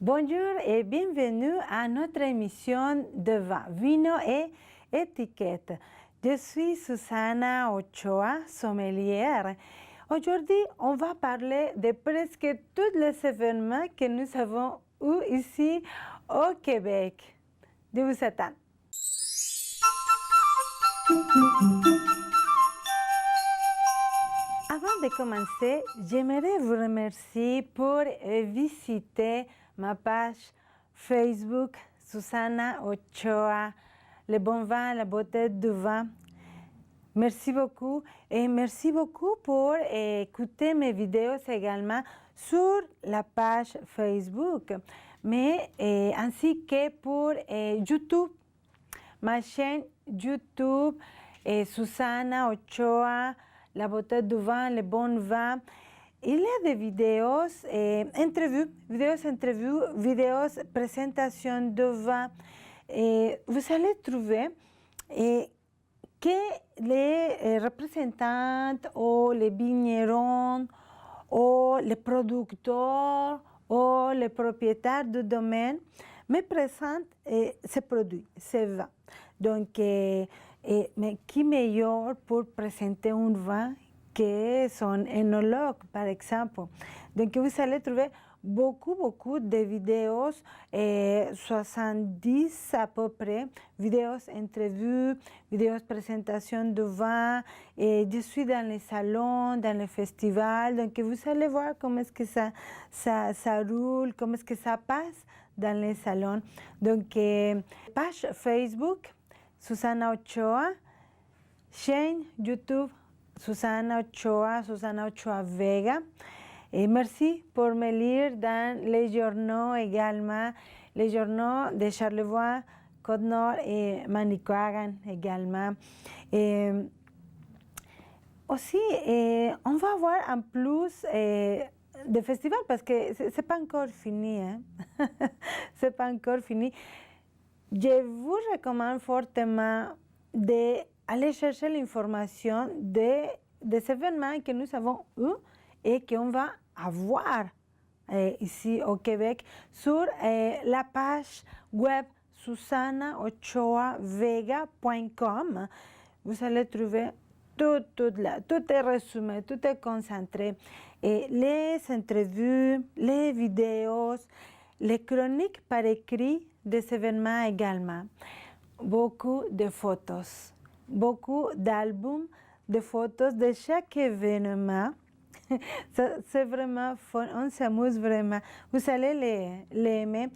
Bonjour et bienvenue à notre émission de vin, vino et étiquette. Je suis Susana Ochoa, sommelière. Aujourd'hui, on va parler de presque tous les événements que nous avons eus ici au Québec. Je vous attends. Avant de commencer, j'aimerais vous remercier pour visiter ma page Facebook Susana Ochoa, le bon vin, la beauté du vin. Merci beaucoup et merci beaucoup pour écouter mes vidéos également sur la page Facebook, mais ainsi que pour YouTube, ma chaîne YouTube Susana Ochoa, la beauté du vin, le bon vin. Il y a des vidéos, vidéos, présentations de vin. Vous allez trouver que les représentants ou les vignerons ou les producteurs ou les propriétaires du domaine me présentent ces produits, ces vins. Donc, mais qui meilleur pour présenter un vin que son œnologue, par exemple. Donc, vous allez trouver beaucoup de vidéos, 70 à peu près, vidéos interviews, vidéos présentation de vin. Et je suis dans les salons, dans les festivals, donc vous allez voir comment est-ce que ça roule, comment est-ce que ça passe dans les salons. Donc, page Facebook, Susana Ochoa, chaîne YouTube, Susana Ochoa Vega. Et merci pour me lire dans les journaux également, les journaux de Charlevoix, Côte-Nord et Manicouagan également. Et aussi, on va voir en plus des festivals parce que c'est pas encore fini. Hein? C'est pas encore fini. Je vous recommande fortement d'aller chercher l'information des événements que nous avons eus et qu'on va avoir ici au Québec sur la page web susanaochoavega.com. Vous allez trouver tout là, tout est résumé, tout est concentré. Et les interviews, les vidéos, les chroniques par écrit des événements également. Beaucoup de photos, beaucoup d'albums de photos de chaque événement. C'est vraiment fun, on s'amuse vraiment. Vous allez les aimer.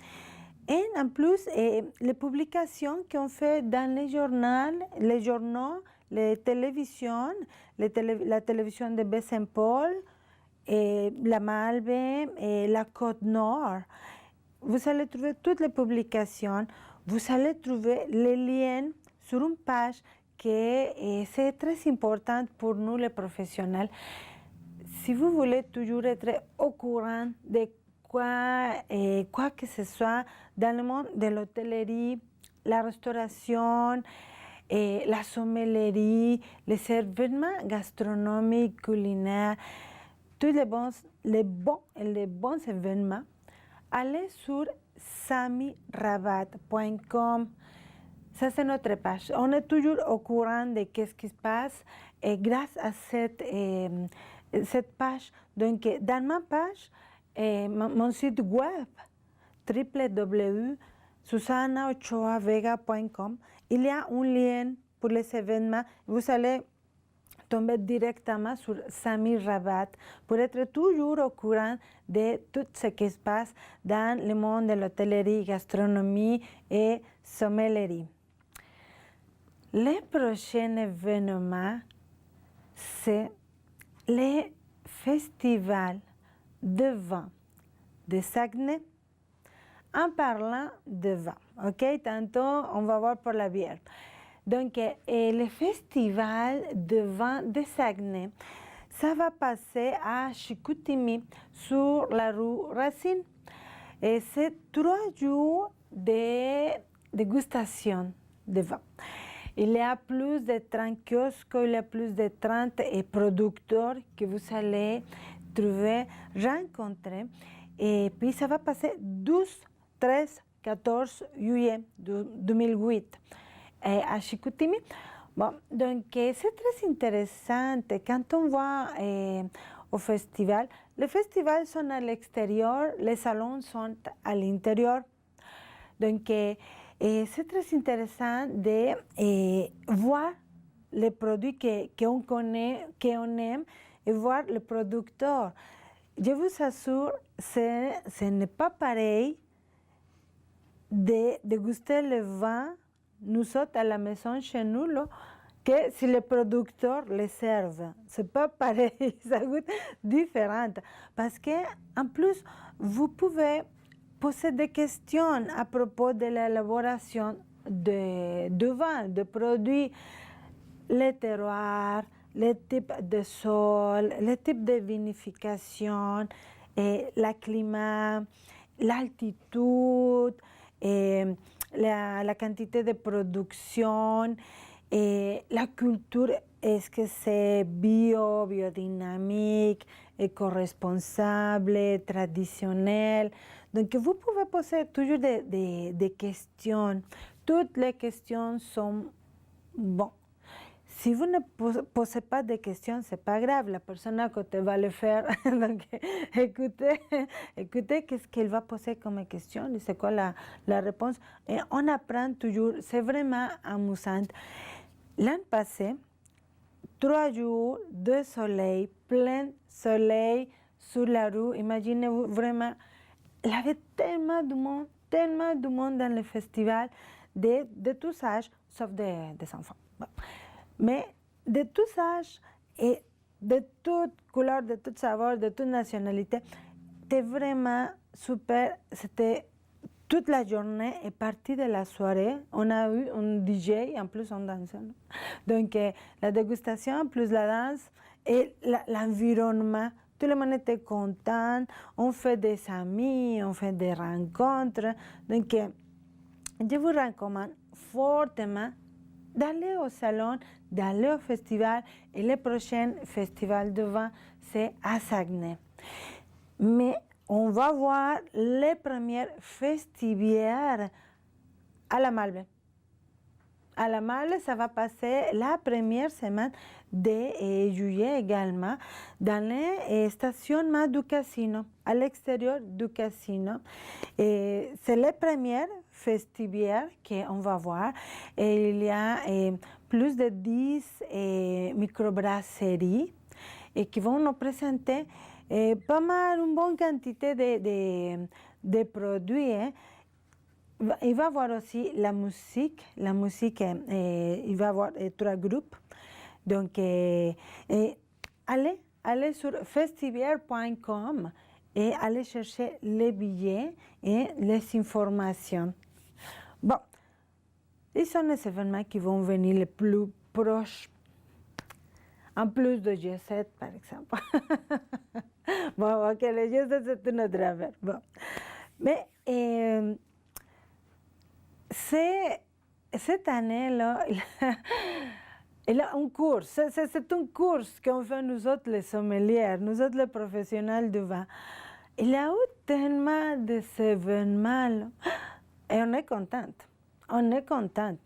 Et en plus, les publications qu'on fait dans les journaux, les télévisions, la télévision de Baie-Saint-Paul, la Malbaie et la Côte-Nord. Vous allez trouver toutes les publications. Vous allez trouver les liens sur une page que c'est très importante pour nous les professionnels. Si vous voulez toujours être au courant de quoi que ce soit dans le monde de l'hôtellerie, la restauration, la sommellerie, les événements gastronomiques, culinaires, tous les bons événements, allez sur samirabat.com. Ça, c'est notre page. On est toujours au courant de ce qui se passe et grâce à cette page. Donc, dans ma page, mon site web, www.susanaochoavega.com, il y a un lien pour les événements. Vous allez tomber directement sur Samir Rabat pour être toujours au courant de tout ce qui se passe dans le monde de l'hôtellerie, gastronomie et sommellerie. Le prochain événement, c'est le Festival de vin de Saguenay. En parlant de vin, ok? Tantôt, on va voir pour la bière. Donc, le Festival de vin de Saguenay, ça va passer à Chicoutimi, sur la rue Racine. Et c'est 3 jours de dégustation de vin. Il y a plus de 30 kiosques, il y a plus de 30 producteurs que vous allez trouver, rencontrer. Et puis ça va passer 12, 13, 14 juillet 2008 à Chicoutimi. Bon, donc c'est très intéressant quand on va au festival. Les festivals sont à l'extérieur, les salons sont à l'intérieur. Donc c'est très intéressant de voir les produits qu'on connaît, qu'on aime, et voir le producteur. Je vous assure, ce n'est pas pareil de déguster le vin, nous autres à la maison chez nous, là, que si le producteur le serve. C'est pas pareil, ça goûte différent. Parce que, en plus, vous pouvez poser des questions à propos de l'élaboration de vin, de produits, les terroirs, le type de sol, le type de vinification, le climat, l'altitude, la quantité de production, la culture, est-ce que c'est biodynamique, éco-responsable, traditionnel. Donc vous pouvez poser toujours des questions. Toutes les questions sont bonnes. Si vous ne posez pas de questions, c'est pas grave, la personne à côté va le faire. Donc, écoutez qu'est-ce qu'elle va poser comme question et c'est quoi la réponse. Et on apprend toujours, c'est vraiment amusant. L'an passé, 3 jours de soleil, plein soleil sur la rue. Imaginez-vous vraiment, il y avait tellement de monde dans le festival, de tous âges, sauf des enfants. Bon. Mais de tous âges et de toute couleur, de toute saveur, de toute nationalité, c'était vraiment super. C'était toute la journée et partie de la soirée. On a eu un DJ, en plus on dansait. Donc la dégustation, plus la danse et l'environnement. Tout le monde était content, on fait des amis, on fait des rencontres. Donc je vous recommande fortement d'aller au salon, d'aller au festival, et le prochain festival de vin, c'est à Saguenay. Mais on va voir les premières festivières à la Malbaie. À la Malbaie, ça va passer la première semaine de juillet également, dans les stationnements du casino, à l'extérieur du casino. Et c'est les premières festivières qu'on va voir. Et il y a plus de 10 microbrasseries et qui vont nous présenter pas mal, une bonne quantité de produits. Il va y avoir aussi la musique, il va y avoir 3 groupes. Donc, allez sur festivière.com et allez chercher les billets et les informations. Bon, ils sont les événements qui vont venir les plus proches, en plus de G7, par exemple. Bon, ok, le G7, c'est une autre affaire. Bon. Mais cette année-là, il a un cours, c'est un cours qu'on fait nous autres les sommeliers, nous autres les professionnels du vin. Il y a eu tellement d'événements et on est contente,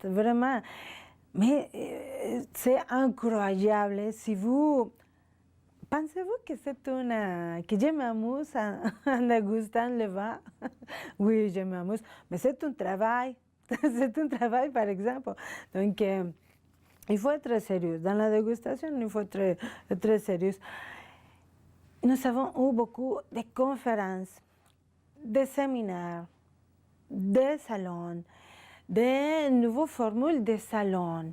vraiment. Mais c'est incroyable. Si vous pensez-vous que que je m'amuse en dégustant le vin? Oui, je m'amuse, mais c'est un travail. C'est un travail, par exemple. Donc, il faut être sérieux. Dans la dégustation, il faut être très sérieux. Nous avons eu beaucoup de conférences, de séminaires, de salons, de nouvelles formules de salons,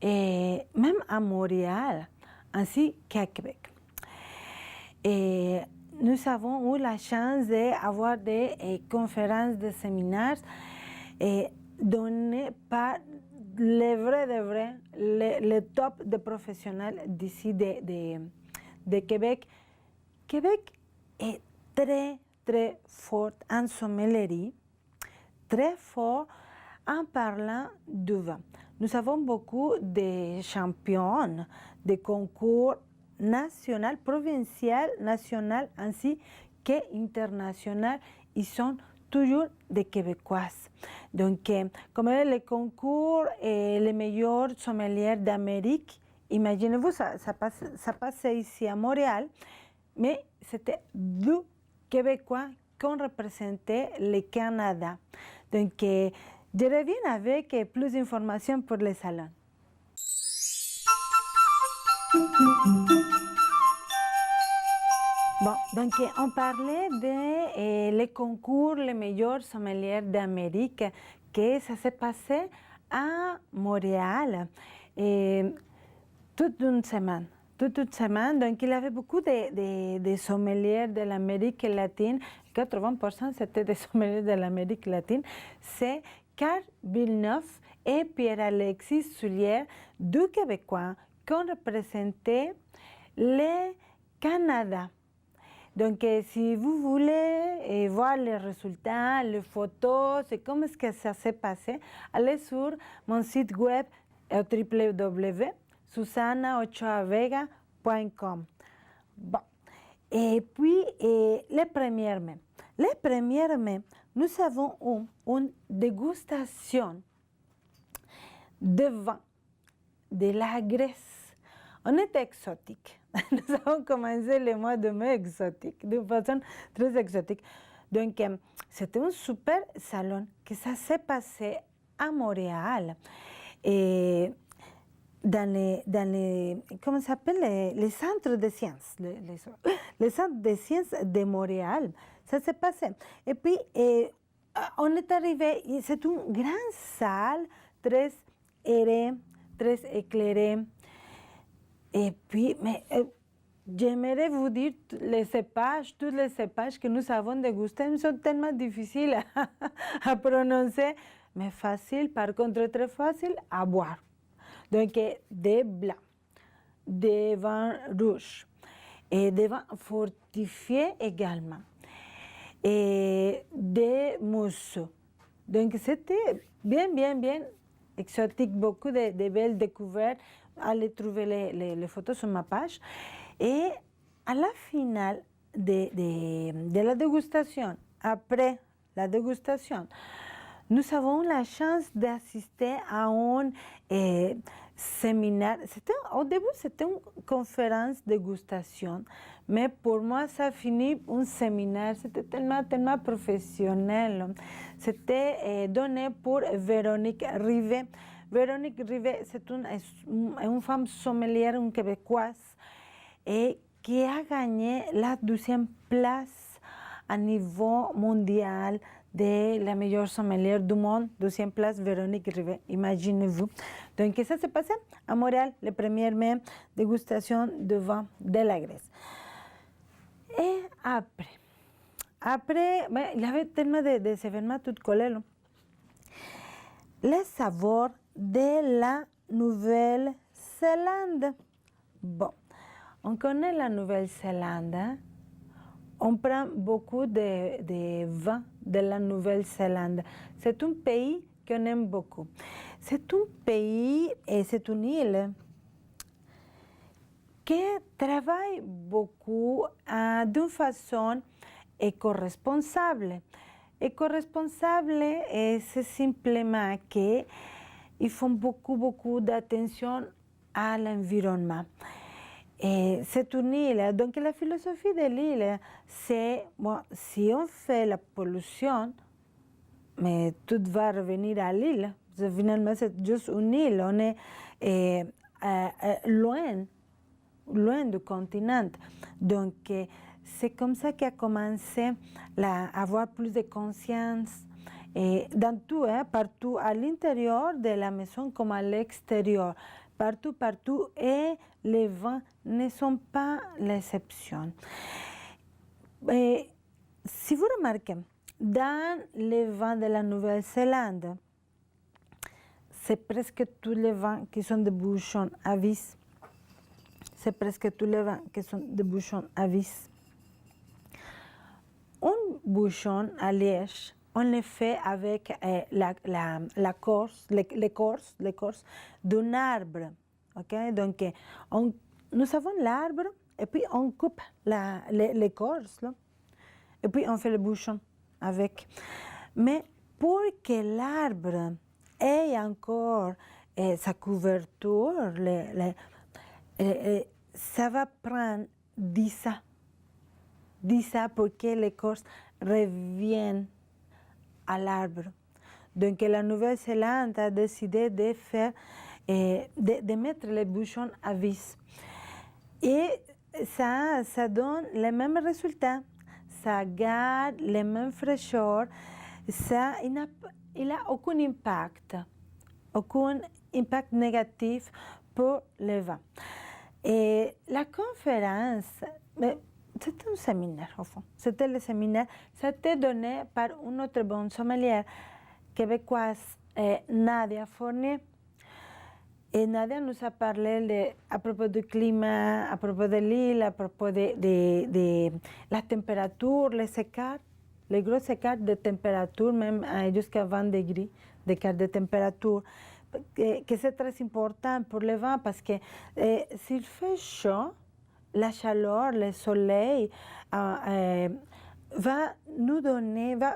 et même à Montréal, ainsi qu'à Québec. Et nous avons eu la chance d'avoir des conférences, des séminaires donnés par les vrais, les top de professionnels d'ici de Québec. Québec est très fort en sommellerie, très fort en parlant du vin. Nous avons beaucoup de champions de concours national, provincial, national, ainsi qu'internationales, ils sont toujours des Québécois. Donc, comme le concours les meilleurs sommeliers d'Amérique, imaginez-vous, ça passait ici à Montréal, mais c'était 2 Québécois qui ont représenté le Canada. Donc, je reviens avec plus d'informations pour le salon. Bon, donc on parlait de les concours les meilleurs sommeliers d'Amérique, que ça s'est passé à Montréal toute une semaine. Toute une semaine, donc il y avait beaucoup de sommeliers de l'Amérique latine, 80% c'était des sommeliers de l'Amérique latine. C'est Carl Villeneuve et Pierre-Alexis Soulière, 2 Québécois qui ont représenté le Canada. Donc, si vous voulez voir les résultats, les photos, et comment est-ce que ça s'est passé, allez sur mon site web www.susanaochoavega.com. Bon. Et puis, le 1er mai. Le 1er mai, nous avons une dégustation de vin de la Grèce. On était exotique. Nous avons commencé le mois de mai exotique, de façon très exotique. Donc, c'était un super salon que ça s'est passé à Montréal. Et dans les comment ça s'appelle, les centres de sciences, les centres de sciences de Montréal, ça s'est passé. Et puis, on est arrivé, c'est une grande salle, très aérée, très éclairée. Et puis, mais j'aimerais vous dire, tous les cépages que nous avons dégustés sont tellement difficiles à prononcer, mais faciles, par contre très faciles à boire. Donc, des blancs, des vins rouges, et des vins fortifiés également, et des mousses. Donc, c'était bien exotique, beaucoup de belles découvertes. Allez trouver les photos sur ma page. Et à la finale de la dégustation, après la dégustation, nous avons la chance d'assister à un séminaire. Au début, c'était une conférence dégustation, mais pour moi, ça finit un séminaire. C'était tellement professionnel. C'était donné pour Véronique Rivet. Véronique Rivet, c'est une femme sommelière, une Québécoise, et qui a gagné la 12e place à niveau mondial de la meilleure sommelière du monde. 12e place, Véronique Rivet, imaginez-vous. Donc, ça s'est passé à Montréal, le 1er mai, dégustation de vin de la Grèce. Et après, il y avait tellement d'événements tout collés, là. Les savoirs de la Nouvelle-Zélande. Bon, on connaît la Nouvelle-Zélande, hein? On prend beaucoup de vins de la Nouvelle-Zélande. C'est un pays qu'on aime beaucoup. C'est un pays et c'est une île qui travaille beaucoup d'une façon éco-responsable. Éco-responsable, c'est simplement qu'ils font beaucoup d'attention à l'environnement. Et c'est une île, donc la philosophie de l'île, c'est, bon, si on fait la pollution, mais tout va revenir à l'île. Finalement, c'est juste une île, on est loin du continent. Donc, c'est comme ça qu'a commencé à avoir plus de conscience dans tout, hein, partout, à l'intérieur de la maison comme à l'extérieur. Partout, et les vins ne sont pas l'exception. Si vous remarquez, dans les vins de la Nouvelle-Zélande, c'est presque tous les vins qui sont des bouchons à vis. C'est presque tous les vins qui sont des bouchons à vis. Un bouchon à liège, on le fait avec l'écorce d'un arbre. Okay? Donc, nous avons l'arbre et puis on coupe l'écorce. et puis on fait le bouchon avec. Mais pour que l'arbre ait encore sa couverture, ça va prendre 10 ans. 10 ans pour que l'écorce revienne à l'arbre. Donc la Nouvelle-Zélande a décidé de faire, de mettre les bouchons à vis. Et ça donne les mêmes résultats. Ça garde les mêmes fraîcheurs. Il n'a aucun impact négatif pour le vent. Et la conférence, c'était un séminaire au fond. C'était le séminaire. C'était donné par une autre bonne sommelière québécoise, Nadia Fournier. Et Nadia nous a parlé à propos du climat, à propos de l'île, à propos de la température, les écarts, les gros écarts de température, même jusqu'à 20 degrés d'écart de température, que c'est très important pour le vent parce que s'il fait chaud, la chaleur, le soleil va nous donner, va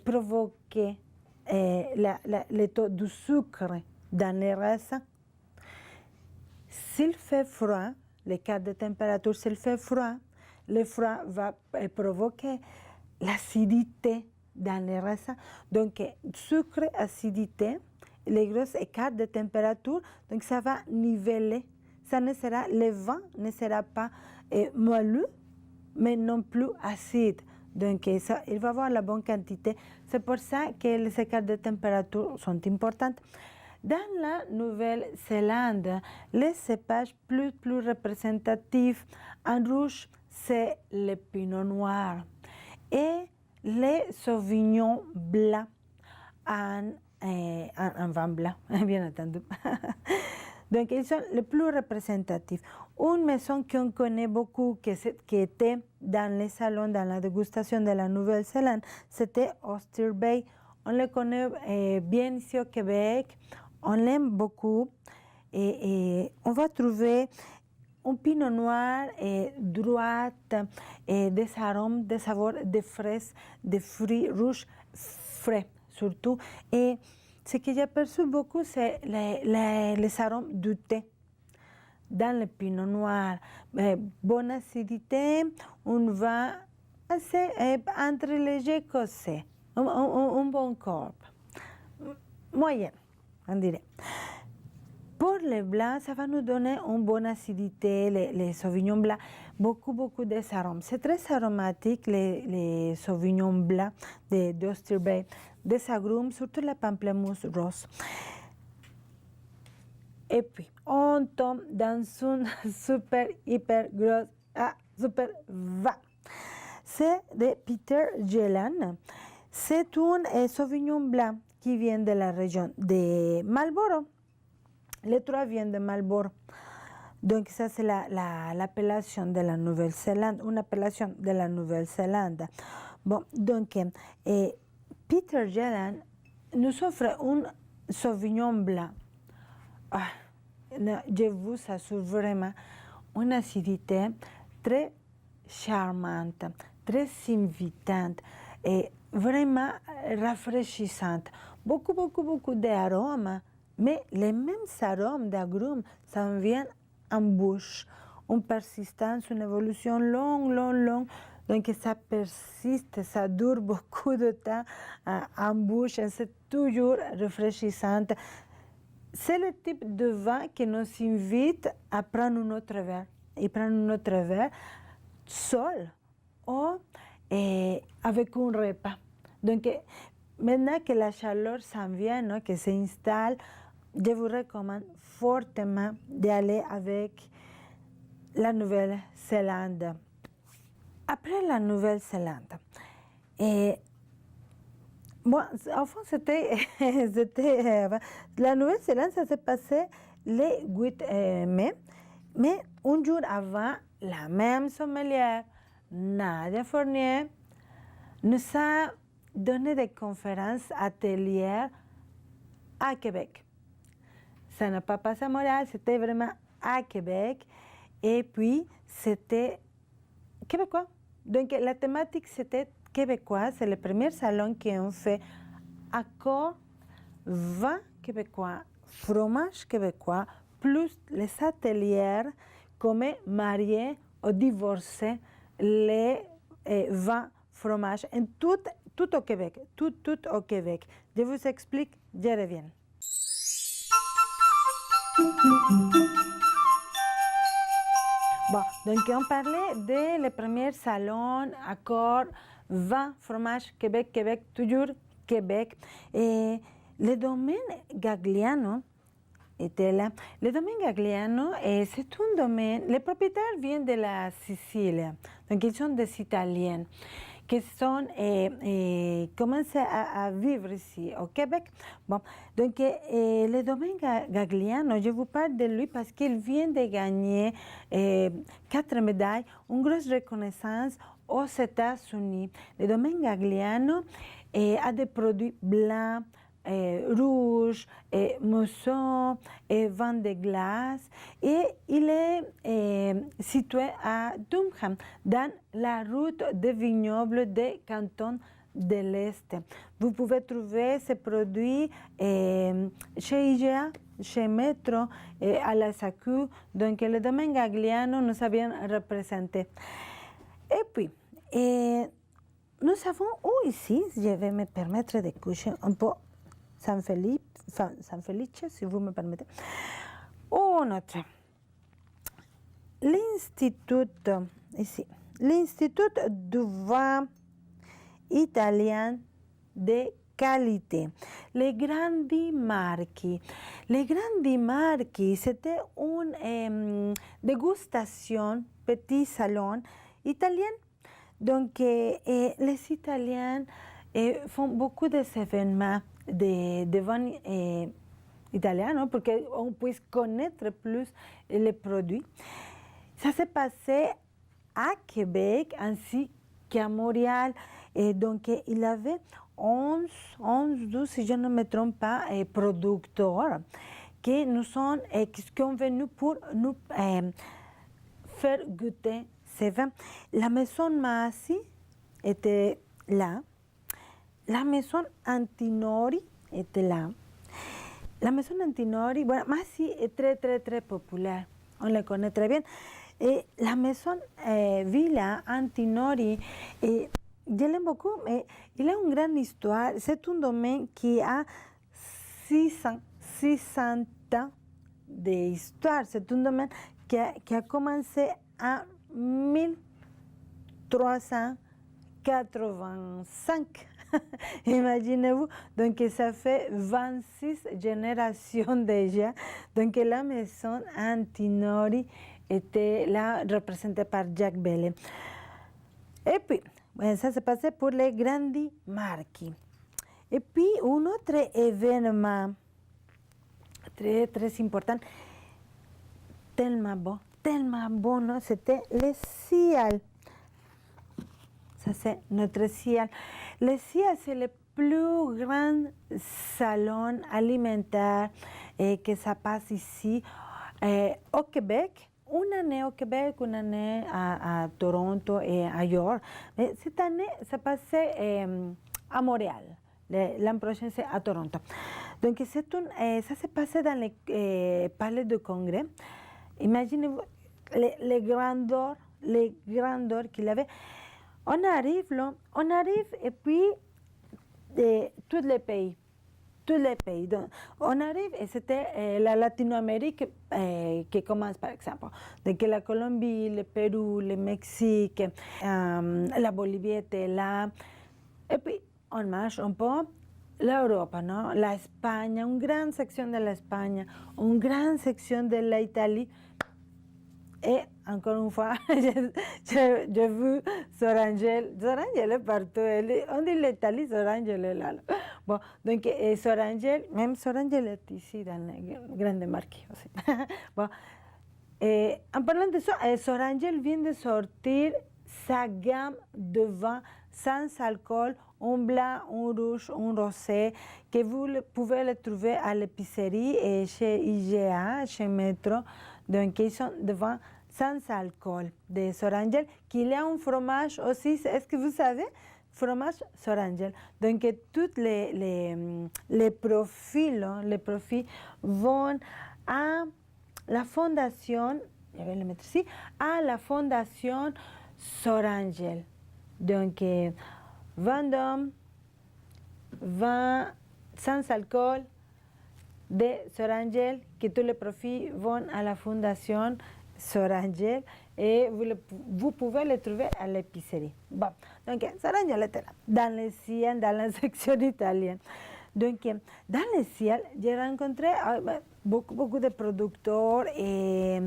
provoquer le taux du sucre dans les restes. S'il fait froid, l'écart de température, s'il fait froid, le froid va provoquer l'acidité dans les restes. Donc, sucre, acidité, les gros écarts de température, donc ça va niveler. Le vent ne sera pas moelleux, mais non plus acide. Donc, il va avoir la bonne quantité. C'est pour ça que les écarts de température sont importants. Dans la Nouvelle-Zélande, les cépages plus représentatifs en rouge, c'est le pinot noir et les sauvignons blancs en vin blanc, bien entendu. Donc, ils sont les plus représentatifs. Une maison qu'on connaît beaucoup, qui était dans les salons, dans la dégustation de la Nouvelle-Zélande, c'était Oyster Bay. On le connaît bien ici au Québec, on l'aime beaucoup. Et on va trouver un pinot noir droite, des arômes, des saveurs de fraises, de fruits rouges frais surtout. Et ce que j'aperçois beaucoup, c'est les arômes du thé dans le pinot noir. Bonne acidité, un vin assez entre léger et causé, un bon corps. Moyen, on dirait. Pour les blancs, ça va nous donner une bonne acidité, les sauvignons blancs, beaucoup d'arômes. C'est très aromatique, les sauvignons blancs d'Oyster Bay, des agrumes, surtout la pamplemousse rose. Et puis, on tombe dans une super, hyper grosse, super vin. C'est de Peter Gillan. C'est un sauvignon blanc qui vient de la région de Marlborough. Les trois viennent de Marlborough. Donc, ça, c'est l'appellation de la Nouvelle-Zélande, une appellation de la Nouvelle-Zélande. Bon, donc, Peter Gillan nous offre un sauvignon blanc. Je vous assure vraiment une acidité très charmante, très invitante et vraiment rafraîchissante. Beaucoup d'arômes. Mais les mêmes arômes d'agrumes s'en viennent en bouche. Une persistance, une évolution longue. Donc ça persiste, ça dure beaucoup de temps en bouche et c'est toujours rafraîchissant. C'est le type de vin qui nous invite à prendre un autre verre. Et prendre un autre verre seul ou avec un repas. Donc maintenant que la chaleur s'en vient, que s'installe, je vous recommande fortement d'aller avec la Nouvelle-Zélande. Après la Nouvelle-Zélande, au fond, la Nouvelle-Zélande, ça s'est passé le 8 mai, mais un jour avant, la même sommelière, Nadia Fournier, nous a donné des conférences, ateliers à Québec. Ça n'a pas passé à Montréal, c'était vraiment à Québec. Et puis, c'était québécois. Donc, la thématique, c'était québécois. C'est le premier salon qu'on fait accord vin québécois, fromage québécois, plus les ateliers comme mariés ou divorcés, les vins, fromages, en tout au Québec, tout au Québec. Je vous explique, je reviens. Bon, donc on parlait de les premiers salons, accords, vin, fromage, Québec, Québec, toujours Québec. Et le domaine Gagliano était là. Le domaine Gagliano, c'est un domaine, les propriétaires viennent de la Sicile, donc ils sont des Italiens qui sont commencé à vivre ici au Québec. Bon, donc le domaine Gagliano, je vous parle de lui parce qu'il vient de gagner 4 médailles, une grosse reconnaissance aux États-Unis. Le domaine Gagliano a des produits blancs, rouge, mousson, vin de glace. Et il est situé à Dunham, dans la route des vignobles des cantons de l'Est. Vous pouvez trouver ces produits chez IGA, chez Metro, à la SACU. Donc, le domaine Gagliano nous a bien représenté. Et puis, nous avons ici, je vais me permettre de coucher un peu San Felice, si vous me permettez. Un autre. L'Institut, ici, l'Institut du vin italien de qualité. Les Grandi Marchi. Les Grandi Marchi, c'était une dégustation, petit salon italien. Donc, les Italiens font beaucoup d'événements de vin italien, ¿no? Pour qu'on puisse connaître plus les produits. Ça s'est passé à Québec ainsi qu'à Montréal. Et donc, il avait 11, 12, si je ne me trompe pas, producteurs qui sont venus pour nous faire goûter ces vins. La maison Massy était là. La maison Antinori était là. La maison Antinori, bueno, Massy est très, très, très populaire. On la connaît très bien. Et la maison Villa Antinori, je l'aime beaucoup, mais il a une grande histoire. C'est un domaine qui a 600 ans d'histoire. C'est un domaine qui a commencé en 1385. Imaginez-vous, donc ça fait 26 générations déjà. Donc la maison Antinori était là représentée par Jacques Bellé. Et puis, bueno, ça s'est passé pour les Grandi Marchi. Et puis, un autre événement très, très important, tellement bon, non? C'était le CIAL. Ça, c'est notre CIAL. Le CIAL, c'est le plus grand salon alimentaire que ça passe ici au Québec. Une année au Québec, une année à Toronto et ailleurs. Mais cette année, ça passait à Montréal. L'an prochain, c'est à Toronto. Donc, ça s'est passé dans le palais de congrès. Imaginez-vous les grandeurs qu'il avait. On arrive et puis tous les pays. Donc, on arrive et c'était la Latino-Amérique qui commence, par exemple. Donc, la Colombie, le Pérou, le Mexique, la Bolivie était là. Et puis, on marche un peu l'Europe, non? L'Espagne, une grande section de l'Espagne, une grande section de l'Italie. Et encore une fois, j'ai vu Sorangel. Sorangel est partout. On dit l'Italie, Sorangel est là. Bon, donc Sorangel, même Sorangel est ici dans la Grande Marquis aussi. Bon, en parlant de ça, Sorangel vient de sortir sa gamme de vins sans alcool, un blanc, un rouge, un rosé, que vous pouvez le trouver à l'épicerie et chez IGA, chez Metro. Donc, ils sont des vins sans alcool de Sorangel, qu'il y a un fromage aussi, est-ce que vous savez? Fromage Sorangel. Donc, tous les profils vont à la fondation, je vais le mettre ici, à la fondation Sorangel. Donc, Vendôme, vin sans alcool de Sorangel, que tous les profits vont à la fondation Sorangel et vous pouvez le trouver à l'épicerie. Bon, donc Sorangel était là, dans le ciel, dans la section italienne. Donc, dans le ciel, j'ai rencontré beaucoup de producteurs et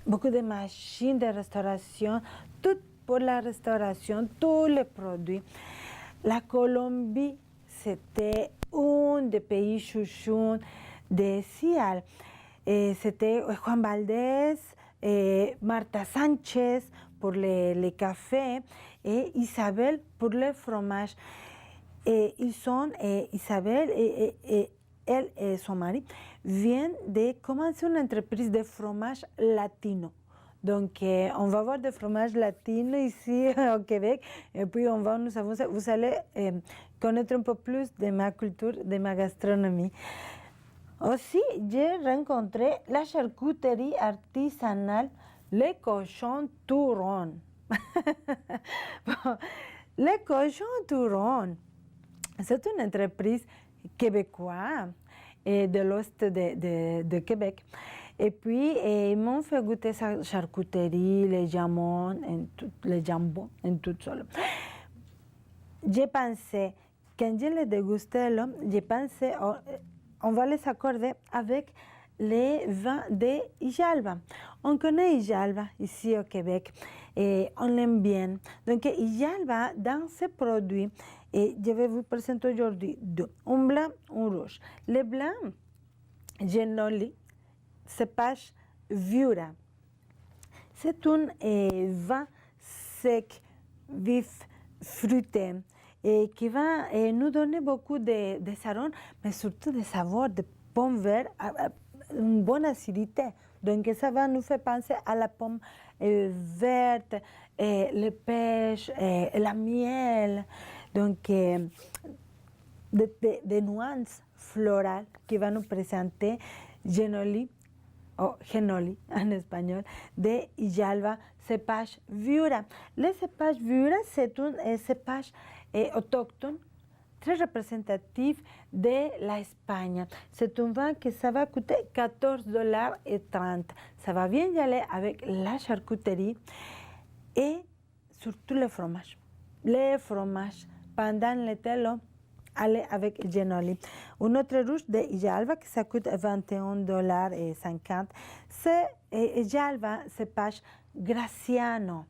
beaucoup de machines de restauration, tout pour la restauration, tous les produits. La Colombie, c'était un des pays chouchous de ciel. C'était Juan Valdez, Marta Sánchez pour les cafés et Isabelle pour le fromage. Ils sont, Isabelle et elle et son mari viennent de commencer une entreprise de fromage latino. Donc, on va avoir des fromages latinos ici au Québec et puis vous allez connaître un peu plus de ma culture, de ma gastronomie. Aussi, j'ai rencontré la charcuterie artisanale Les Cochons Touron. Bon, Les Cochons Touron, c'est une entreprise québécoise de l'ouest de Québec. Et puis, ils m'ont fait goûter sa charcuterie, les jambons, en tout seul. J'ai pensé, quand je les dégustais, j'ai pensé, on va les accorder avec les vins de Ijalba. On connaît Ijalba ici au Québec et on l'aime bien. Donc, Ijalba, dans ses produits, et je vais vous présenter aujourd'hui deux, un blanc, un rouge. Le blanc, Genoli, cépage Viura. C'est un vin sec, vif, fruité, et qui va nous donner beaucoup de arômes, mais surtout des saveurs de pommes vertes, une bonne acidité. Donc ça va nous faire penser à la pomme verte, le pêche, la miel. Donc des nuances florales qui va nous présenter Genoli, o Genoli en espagnol, de Ijalba, cépage Viura. Le cépage Viura, c'est un cépage autochtone, très représentatif de l'Espagne. C'est un vin que ça va coûter $14,30. Ça va bien y aller avec la charcuterie et surtout le fromage. Les fromages, pendant l'été, aller avec Genoli. Un autre rouge de Ijalba qui ça coûte $21,50. C'est Ijalba cépage Graciano.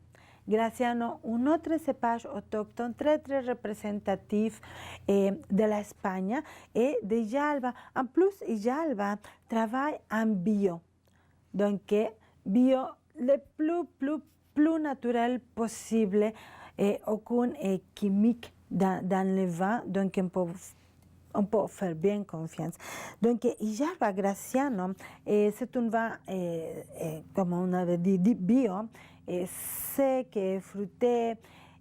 Graciano, un autre cépage autochtone très représentatif de l'Espagne et de Ijalba. En plus, Ijalba travaille en bio. Donc, bio le plus naturel possible et aucun chimique dans le vin, donc on peut faire bien confiance. Donc, Ijalba Graciano, c'est un vin, comme on avait dit, bio, sec, fruité,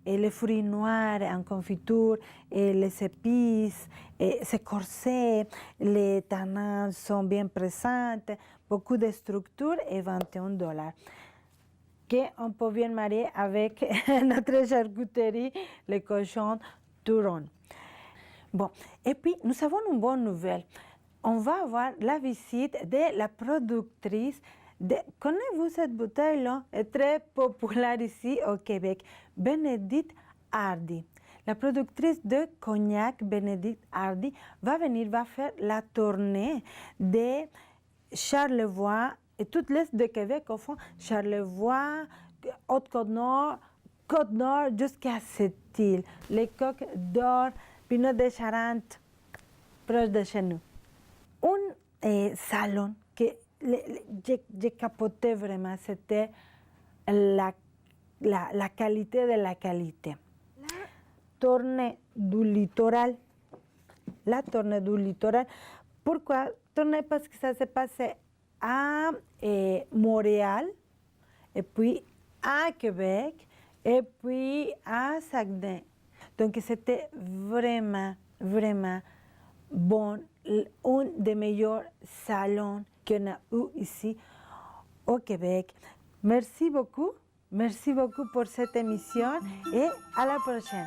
et les fruits noirs en confiture, et les épices, c'est corsé, les tanins sont bien présents, beaucoup de structure et $21. Qu'on peut bien marier avec notre charcuterie, les cochons Touron. Bon, et puis nous avons une bonne nouvelle. On va avoir la visite de la productrice. Connaissez-vous cette bouteille-là? Elle est très populaire ici au Québec. Bénédicte Hardy. La productrice de cognac, Bénédicte Hardy, va faire la tournée de Charlevoix et toutes les de Québec au fond. Charlevoix, Haute-Côte-Nord, Côte-Nord jusqu'à cette île. Les Coques d'Or, Pinot de Charente, proche de chez nous. Un salon que j'ai capoté vraiment, c'était la qualité de la qualité. La tournée du littoral. La tournée du littoral. Pourquoi tournée? Parce que ça s'est passé à Montréal, et puis à Québec, et puis à Saguenay. Donc c'était vraiment, vraiment bon, un des meilleurs salons qu'on a eu ici au Québec. Merci beaucoup pour cette émission et à la prochaine.